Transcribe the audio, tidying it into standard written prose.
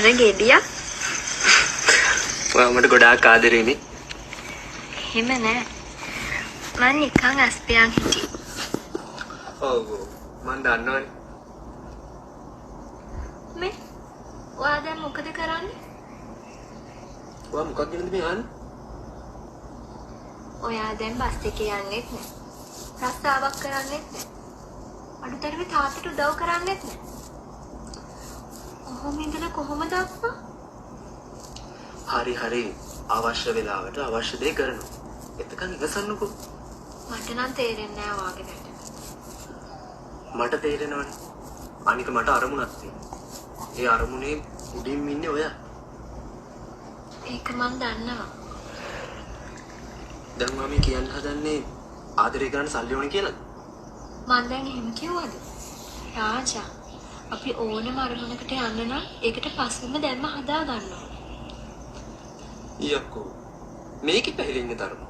කන ගෙඩියක්. ඔයා මට ගොඩාක් ආදරෙයිනේ. එහෙම නෑ. මං නිකන් අස්පියන් හිටියේ. ඔව් මං දන්නවනේ. මේ ඔයා දැන් මොකද කරන්නේ? ඔයා මොකක්ද කියලාද මේ අහන්නේ? ඔයා දැන් බස් එකේ යන්නෙත් නෑ. රස්සාවක් කරන්නෙත් නෑ. අඩුතරමේ තාත්තට උදව් කරන්නෙත් නෑ. කොහොම ඉඳලා කොහොමද අප්පා? හරි අවශ්‍ය වෙලාවට අවශ්‍ය දේ කරනවා. එතකන් ඉවසන්නකෝ. මට නම් තේරෙන්නේ නෑ වාගේ වැඩ. මට තේරෙනවනේ. අනික මට අරමුණක් තියෙනවා. ඒ අරමුණේ උඩින් ඉන්නේ ඔයා. ඒක මං දන්නවා. දැන් මම කියන්න හදන්නේ ආදරේ කරන්න සල්ලි ඕනේ කියලාද? මං දැන් එහෙම කිව්වද? රාජා, අපි ඕනම අරමුණකට යන්න නම් ඒකට පස්සෙම දැම්ම හදා ගන්නවා. ඊයක්කෝ මේකේ පැහැලෙන්නේ තරම.